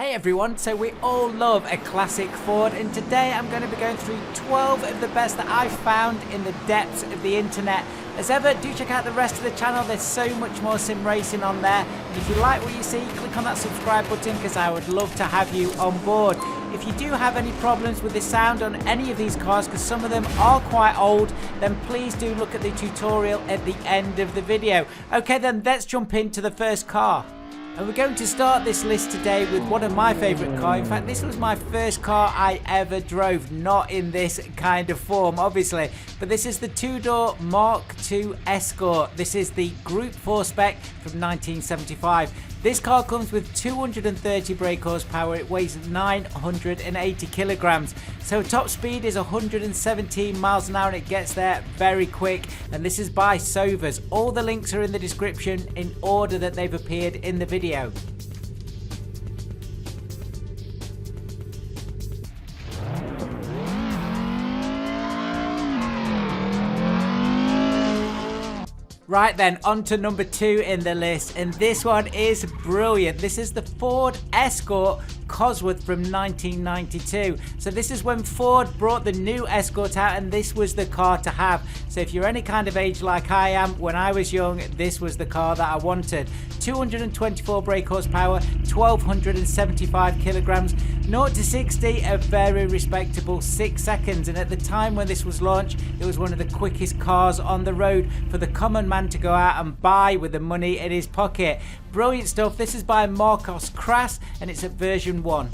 Hey everyone, so we all love a classic Ford, and today I'm going to be going through 12 of the best that I've found in the depths of the internet. As ever, do check out the rest of the channel, there's so much more sim racing on there. And if you like what you see, click on that subscribe button because I would love to have you on board. If you do have any problems with the sound on any of these cars, because some of them are quite old, then please do look at the tutorial at the end of the video. Okay then, let's jump into the first car. And we're going to start this list today with one of my favourite cars. In fact, this was my first car I ever drove, not in this kind of form, obviously. But this is the two-door Mark II Escort. This is the Group 4 spec from 1975. This car comes with 230 brake horsepower. It weighs 980 kilograms. So top speed is 117 miles an hour and it gets there very quick. And this is by Sovers. All the links are in the description in order that they've appeared in the video. Right then, on to number 2 in the list, and this one is brilliant. This is the Ford Escort Cosworth from 1992. So this is when Ford brought the new Escort out, and this was the car to have. So if you're any kind of age like I am, when I was young, this was the car that I wanted. 224 brake horsepower, 1275 kilograms, 0 to 60 a very respectable 6 seconds, and at the time when this was launched, it was one of the quickest cars on the road for the common man to go out and buy with the money in his pocket. Brilliant stuff. This is by Marcos Crass and it's at version 1.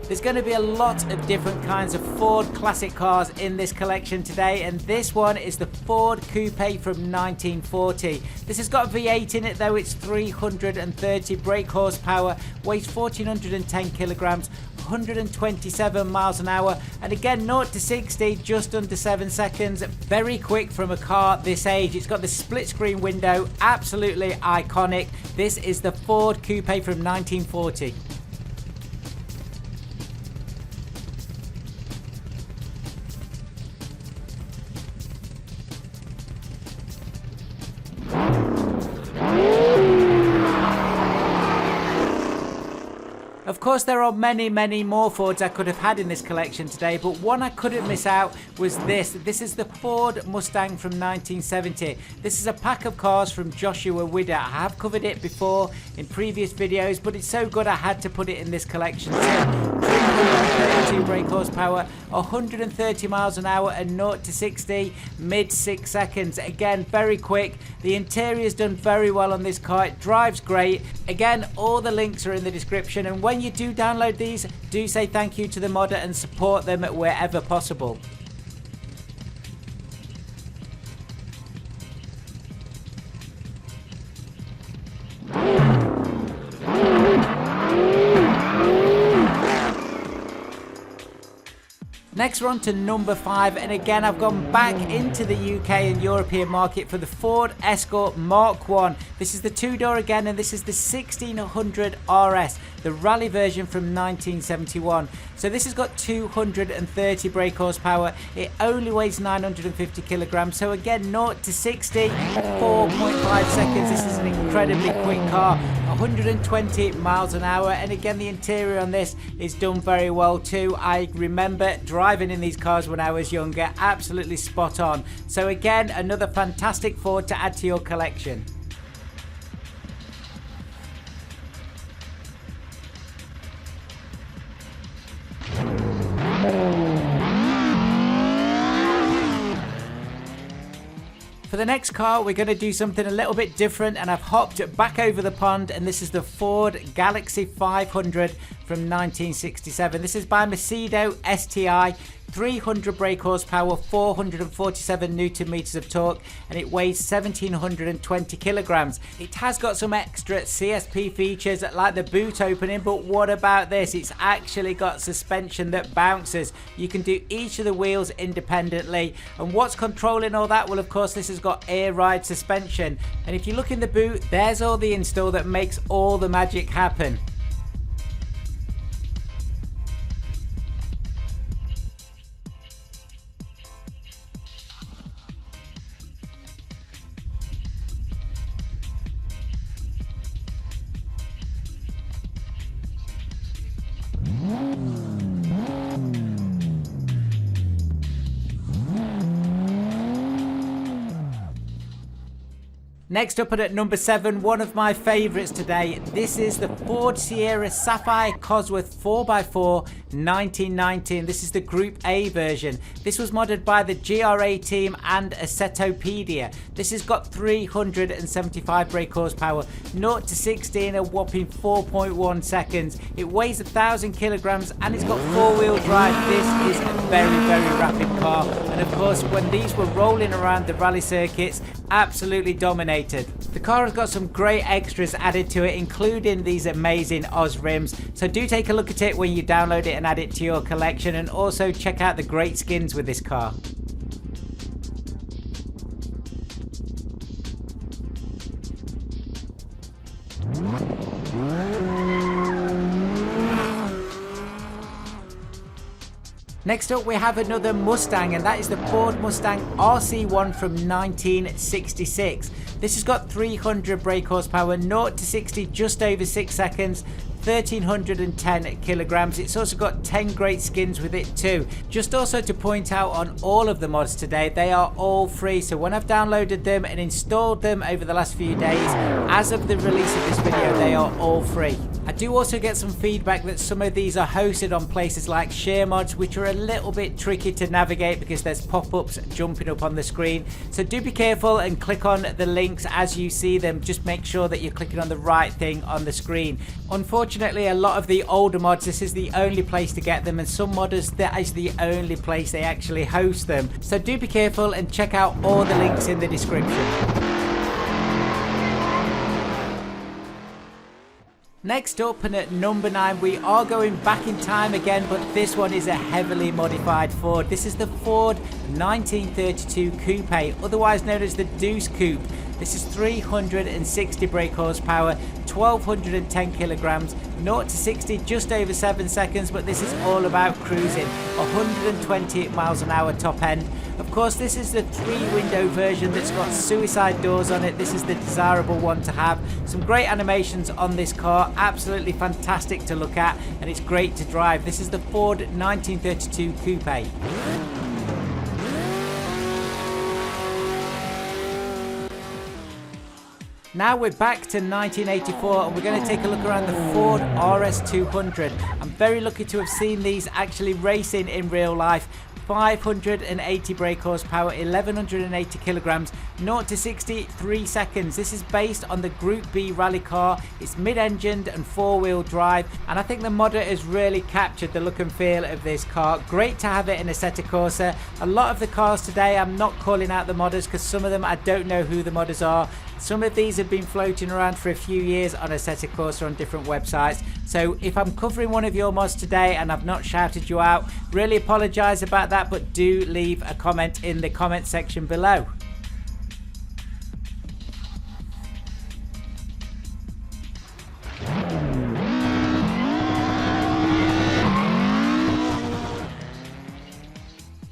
There's going to be a lot of different kinds of Ford classic cars in this collection today, and this one is the Ford Coupe from 1940. This has got a V8 in it though. It's 330 brake horsepower, weighs 1410 kilograms, 127 miles an hour, and again 0 to 60 just under 7 seconds. Very quick from a car this age. It's got the split screen window, absolutely iconic. This is the Ford Coupe from 1940. Of course, there are many more Fords I could have had in this collection today, but one I couldn't miss out was this. This is the Ford Mustang from 1970. This is a pack of cars from Joshua Widder. I have covered it before in previous videos, but it's so good I had to put it in this collection too. 332 brake horsepower, 130 miles an hour, and 0 to 60 mid 6 seconds. Again, very quick. The interior's done very well on this car. It drives great. Again, all the links are in the description, and when you do download these, do say thank you to the modder and support them wherever possible. Next we're on to number 5, and again I've gone back into the UK and European market for the Ford Escort Mk1. This is the two-door again, and this is the 1600 RS, the rally version from 1971. So this has got 230 brake horsepower. It only weighs 950 kilograms. So again, 0 to 60, 4.5 seconds. This is an incredibly quick car, 120 miles an hour. And again, the interior on this is done very well too. I remember driving in these cars when I was younger, absolutely spot on. So again, another fantastic Ford to add to your collection. For the next car, we're going to do something a little bit different, and I've hopped back over the pond, and this is the Ford Galaxy 500 from 1967. This is by Macedo STI, 300 brake horsepower, 447 newton meters of torque, and it weighs 1720 kilograms. It has got some extra CSP features like the boot opening, but what about this? It's actually got suspension that bounces. You can do each of the wheels independently, and what's controlling all that? Well, of course, this has got air ride suspension, and if you look in the boot, there's all the install that makes all the magic happen. Next up at number 7, one of my favourites today. This is the Ford Sierra Sapphire Cosworth 4x4 1919. This is the Group A version. This was modded by the GRA team and Assettopedia. This has got 375 brake horsepower, 0 to 60 in a whopping 4.1 seconds. It weighs 1,000 kilograms and it's got 4-wheel drive. This is a very, very rapid car. And of course, when these were rolling around the rally circuits, absolutely dominated. The car has got some great extras added to it, including these amazing Oz rims. So do take a look at it when you download it and add it to your collection, and also check out the great skins with this car. Next up we have another Mustang, and that is the Ford Mustang RC1 from 1966. This has got 300 brake horsepower, 0 to 60 just over 6 seconds, 1,310 kilograms. It's also got 10 great skins with it too. Just also to point out on all of the mods today, they are all free. So when I've downloaded them and installed them over the last few days, as of the release of this video, they are all free. I do also get some feedback that some of these are hosted on places like ShareMods, which are a little bit tricky to navigate because there's pop-ups jumping up on the screen. So do be careful and click on the links as you see them. Just make sure that you're clicking on the right thing on the screen. Unfortunately, a lot of the older mods, this is the only place to get them, and some modders, that is the only place they actually host them. So do be careful and check out all the links in the description. Next up, and at number 9, we are going back in time again, but this one is a heavily modified Ford. This is the Ford 1932 Coupe, otherwise known as the Deuce Coupe. This is 360 brake horsepower, 1,210 kilograms, 0 to 60 just over 7 seconds, but this is all about cruising, 120 miles an hour top end. Of course, this is the 3-window version that's got suicide doors on it. This is the desirable one to have. Some great animations on this car, absolutely fantastic to look at, and it's great to drive. This is the Ford 1932 Coupe. Now we're back to 1984 and we're going to take a look around the Ford RS200. I'm very lucky to have seen these actually racing in real life. 580 brake horsepower, 1,180 kilograms, 0 to 60, 3 seconds. This is based on the Group B rally car. It's mid-engined and 4-wheel drive, and I think the modder has really captured the look and feel of this car. Great to have it in Assetto Corsa. A lot of the cars today, I'm not calling out the modders because some of them I don't know who the modders are. Some of these have been floating around for a few years on Assetto Corsa on different websites. So if I'm covering one of your mods today and I've not shouted you out, really apologise about that, but do leave a comment in the comment section below.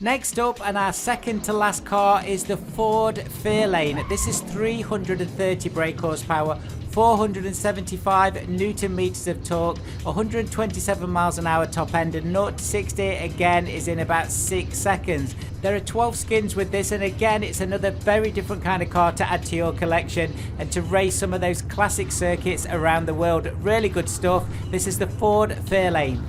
Next up, and our second to last car, is the Ford Fairlane. This is 330 brake horsepower, 475 Newton meters of torque, 127 miles an hour top end, and 0 to 60 again is in about 6 seconds. There are 12 skins with this, and again it's another very different kind of car to add to your collection and to race some of those classic circuits around the world. Really good stuff. This is the Ford Fairlane.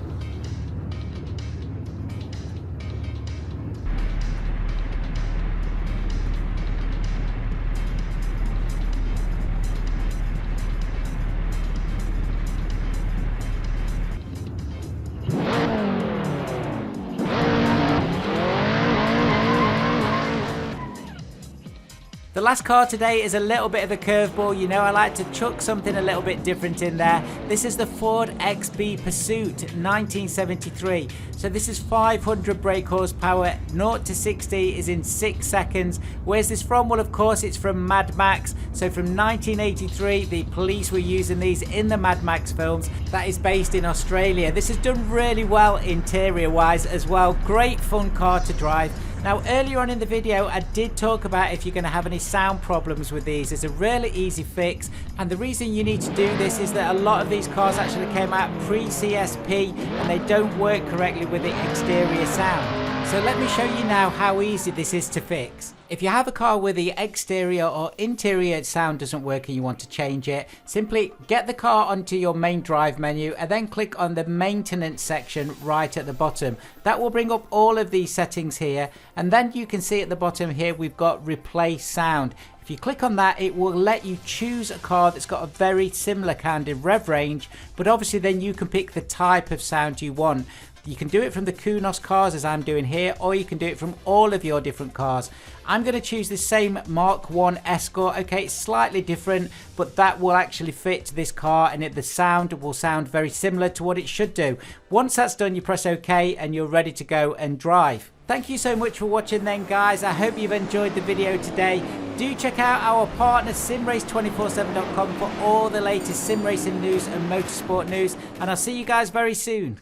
The last car today is a little bit of a curveball. You know, I like to chuck something a little bit different in there. This is the Ford XB Pursuit 1973. So this is 500 brake horsepower, 0 to 60 is in 6 seconds. Where's this from? Well, of course, it's from Mad Max. So from 1983, the police were using these in the Mad Max films. That is based in Australia. This has done really well interior-wise as well. Great fun car to drive. Now, earlier on in the video, I did talk about if you're going to have any sound problems with these. It's a really easy fix, and the reason you need to do this is that a lot of these cars actually came out pre-CSP and they don't work correctly with the exterior sound. So let me show you now how easy this is to fix. If you have a car where the exterior or interior sound doesn't work and you want to change it, simply get the car onto your main drive menu and then click on the maintenance section right at the bottom. That will bring up all of these settings here, and then you can see at the bottom here we've got replace sound. If you click on that, it will let you choose a car that's got a very similar kind of rev range, but obviously then you can pick the type of sound you want. You can do it from the Kunos cars as I'm doing here, or you can do it from all of your different cars. I'm going to choose the same Mk1 Escort. Okay, it's slightly different, but that will actually fit this car, and the sound will sound very similar to what it should do. Once that's done, you press OK and you're ready to go and drive. Thank you so much for watching then, guys. I hope you've enjoyed the video today. Do check out our partner simrace247.com for all the latest sim racing news and motorsport news, and I'll see you guys very soon.